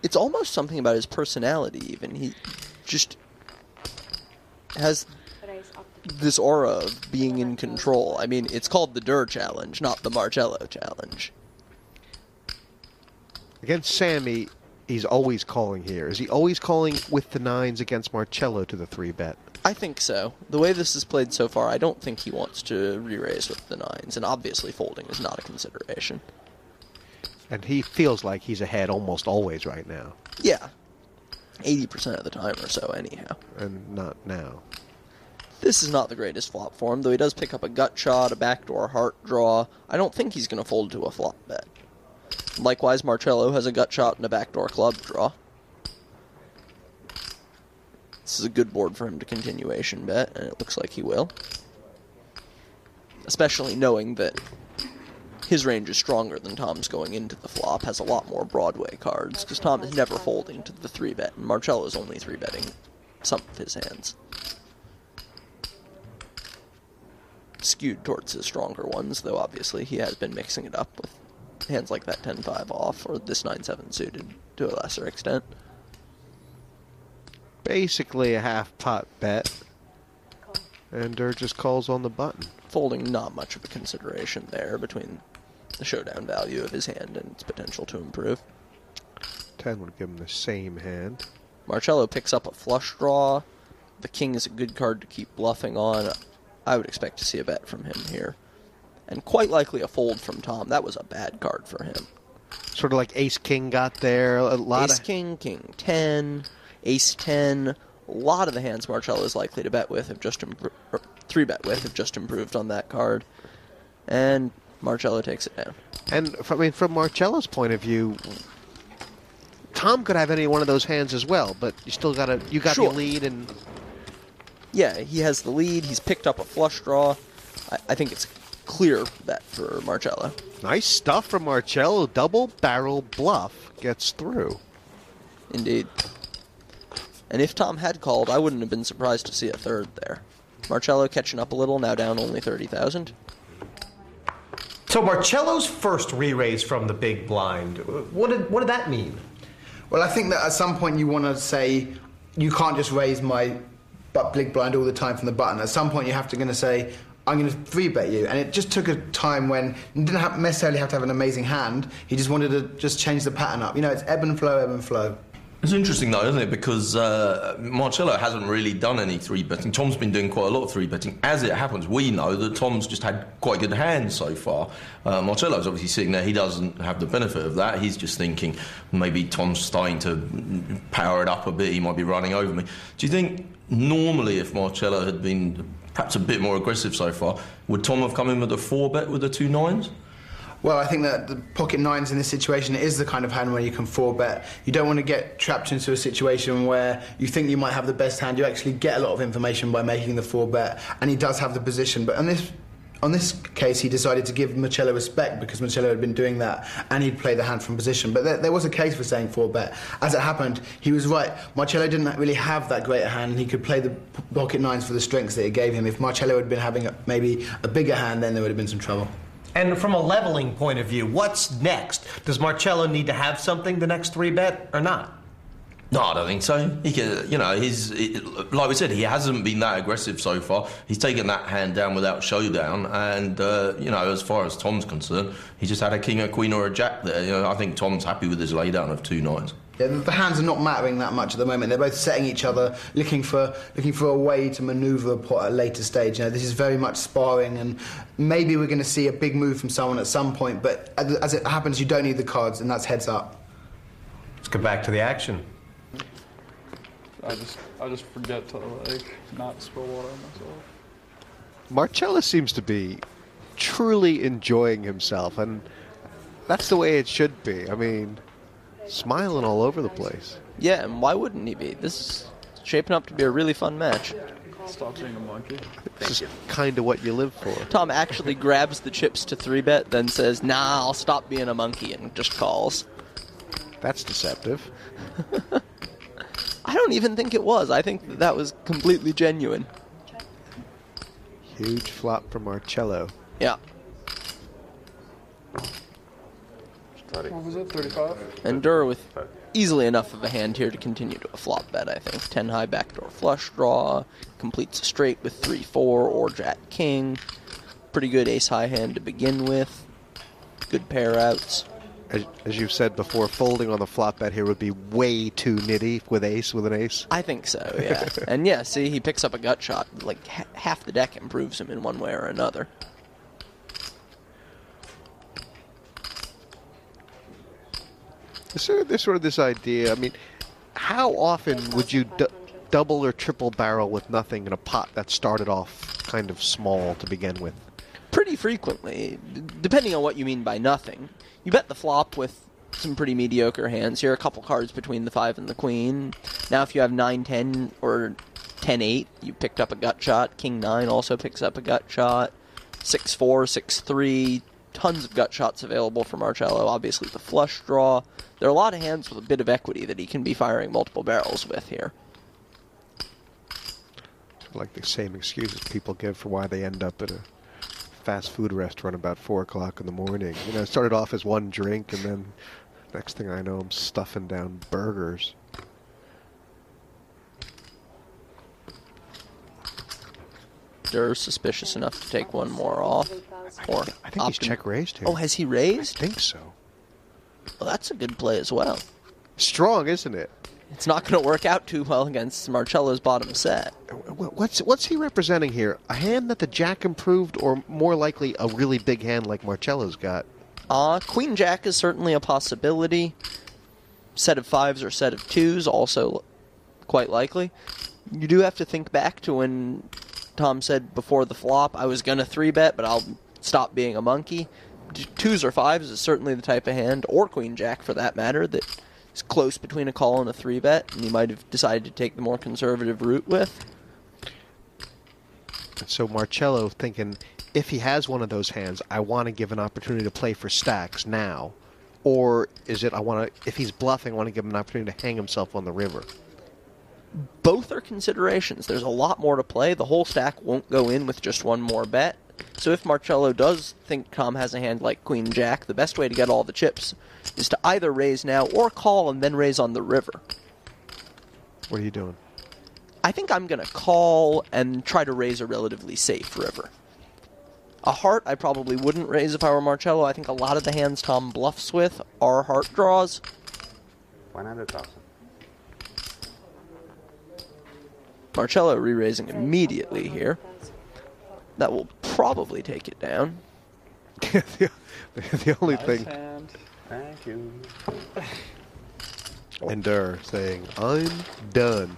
It's almost something about his personality, even. He just has this aura of being in control. I mean, it's called the Durrrr Challenge, not the Marcello Challenge. Against Sammy, he's always calling here. Is he always calling with the 9s against Marcello to the 3-bet? I think so. The way this is played so far, I don't think he wants to re-raise with the 9s, and obviously folding is not a consideration. And he feels like he's ahead almost always right now. Yeah. 80% of the time or so, anyhow. And not now. This is not the greatest flop for him, though he does pick up a gut shot, a backdoor heart draw. I don't think he's going to fold to a flop bet. Likewise, Marcello has a gut shot and a backdoor club draw. This is a good board for him to continuation bet, and it looks like he will. Especially knowing that his range is stronger than Tom's going into the flop, has a lot more Broadway cards, because Tom is never folding to the 3-bet, and Marcello's only 3-betting some of his hands. Skewed towards his stronger ones, though obviously he has been mixing it up with hands like that 10-5 off, or this 9-7 suited to a lesser extent. Basically a half-pot bet. And Durrrr just calls on the button. Folding not much of a consideration there between the showdown value of his hand and its potential to improve. 10 would give him the same hand. Marcello picks up a flush draw. The king is a good card to keep bluffing on. I would expect to see a bet from him here. And quite likely a fold from Tom. That was a bad card for him. Sort of like Ace-King got there. A lot Ace-King, King-10, Ace-10. A lot of the hands Marcello is likely to bet with have just 3-bet with have just improved on that card. And Marcello takes it down. And from Marcello's point of view, Tom could have any one of those hands as well, but you still got Sure. the lead. And yeah, he has the lead. He's picked up a flush draw. I think it's clear bet for Marcello. Nice stuff from Marcello. Double barrel bluff gets through. Indeed. And if Tom had called, I wouldn't have been surprised to see a third there. Marcello catching up a little, now down only 30,000. So Marcello's first re-raise from the big blind, what did that mean? Well, I think that at some point you want to say, you can't just raise my big blind all the time from the button. At some point you have to going to say, I'm going to 3-bet you. And it just took a time when you didn't necessarily have to have an amazing hand. He just wanted to just change the pattern up. You know, it's ebb and flow, ebb and flow. It's interesting though, isn't it? Because Marcello hasn't really done any 3-betting. Tom's been doing quite a lot of 3-betting. As it happens, we know that Tom's just had quite good hands so far. Marcello's obviously sitting there. He doesn't have the benefit of that. He's just thinking, maybe Tom's starting to power it up a bit. He might be running over me. Do you think normally if Marcello had been perhaps a bit more aggressive so far, would Tom have come in with a 4-bet with the 2 9s? Well, I think that the pocket 9s in this situation is the kind of hand where you can 4-bet. You don't want to get trapped into a situation where you think you might have the best hand. You actually get a lot of information by making the 4-bet, and he does have the position. But on this case, he decided to give Marcello respect because Marcello had been doing that, and he'd play the hand from position. But there was a case for saying 4-bet. As it happened, he was right. Marcello didn't really have that great a hand, and he could play the pocket 9s for the strengths that it gave him. If Marcello had been having maybe a bigger hand, then there would have been some trouble. And from a leveling point of view, what's next? Does Marcello need to have something the next 3-bet or not? No, I don't think so. He can, you know, like we said, he hasn't been that aggressive so far. He's taken that hand down without showdown, and you know, as far as Tom's concerned, he just had a king, a queen, or a jack there. You know, I think Tom's happy with his laydown of 2 9s. Yeah, the hands are not mattering that much at the moment. They're both setting each other, looking for a way to manoeuvre a pot at a later stage. You know, this is very much sparring, and maybe we're going to see a big move from someone at some point. But as it happens, you don't need the cards, and that's heads up. Let's go back to the action. I just forget to not spill water on myself. Marcello seems to be truly enjoying himself, and that's the way it should be. I mean, smiling all over the place. Yeah, and why wouldn't he be? This is shaping up to be a really fun match. Stop being a monkey. It's just kind of what you live for. Tom actually grabs the chips to 3-bet, then says, nah, I'll stop being a monkey, and just calls. That's deceptive. I don't even think it was. I think that was completely genuine. Huge flop for Marcello. Yeah. What was it, 35? And Durrrr with easily enough of a hand here to continue to a flop bet, I think. 10 high backdoor flush draw, completes a straight with 3-4 or jack king. Pretty good ace high hand to begin with. Good pair outs. As you've said before, folding on the flop bet here would be way too nitty with an ace. I think so, yeah. And yeah, see, he picks up a gut shot. Like, half the deck improves him in one way or another. There's sort of this idea, I mean, how often would you double or triple barrel with nothing in a pot that started off kind of small to begin with? Pretty frequently, depending on what you mean by nothing. You bet the flop with some pretty mediocre hands here, a couple cards between the 5 and the queen. Now if you have 9-10 or 10-8, you picked up a gut shot. King-9 also picks up a gut shot. 6-4, 6-3, tons of gut shots available for Marcello. Obviously the flush draw. There are a lot of hands with a bit of equity that he can be firing multiple barrels with here. Like the same excuses people give for why they end up at a fast food restaurant about 4 o'clock in the morning. You know, it started off as one drink, and then next thing I know, I'm stuffing down burgers. Durrr's suspicious enough to take one more off. I think he's check raised here. Oh, has he raised? I think so. Well, that's a good play as well. Strong, isn't it? It's not going to work out too well against Marcello's bottom set. What's he representing here? A hand that the jack improved, or more likely a really big hand like Marcello's got? Queen jack is certainly a possibility. Set of 5s or set of 2s also quite likely. You do have to think back to when Tom said before the flop, I was going to 3-bet, but I'll stop being a monkey. 2s or 5s is certainly the type of hand, or queen jack for that matter, that is close between a call and a 3-bet, and you might have decided to take the more conservative route with. So Marcello thinking, if he has one of those hands, I want to give an opportunity to play for stacks now. Or is it, if he's bluffing, I want to give him an opportunity to hang himself on the river? Both are considerations. There's a lot more to play. The whole stack won't go in with just one more bet. So if Marcello does think Tom has a hand like Queen Jack, the best way to get all the chips is to either raise now or call and then raise on the river. What are you doing? I think I'm going to call and try to raise a relatively safe river. A heart I probably wouldn't raise if I were Marcello. I think a lot of the hands Tom bluffs with are heart draws. 100,000. Marcello re-raising immediately here. That will probably take it down. the only thing. Hand. Thank you. And Durrrr saying, I'm done.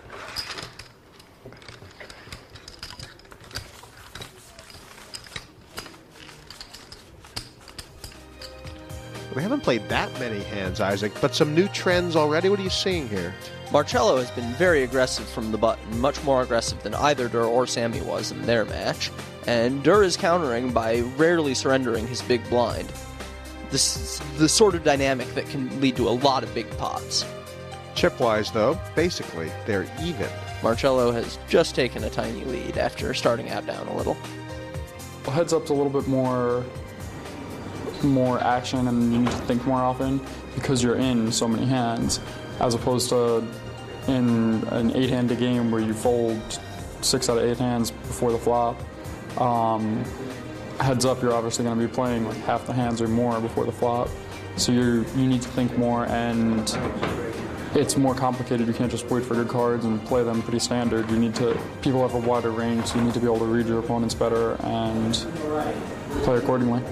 We haven't played that many hands, Isaac, but some new trends already. What are you seeing here? Marcello has been very aggressive from the button, much more aggressive than either Durrrr or Sammy was in their match, and Durrrr is countering by rarely surrendering his big blind. This is the sort of dynamic that can lead to a lot of big pots. Chip-wise, though, basically, they're even. Marcello has just taken a tiny lead after starting out down a little. Well, heads up's a little bit more action, and you need to think more often because you're in so many hands, as opposed to in an 8-handed game where you fold 6 out of 8 hands before the flop. Heads up, you're obviously going to be playing like half the hands or more before the flop, so you need to think more, and it's more complicated. You can't just wait for good cards and play them pretty standard. People have a wider range, so you need to be able to read your opponents better and play accordingly.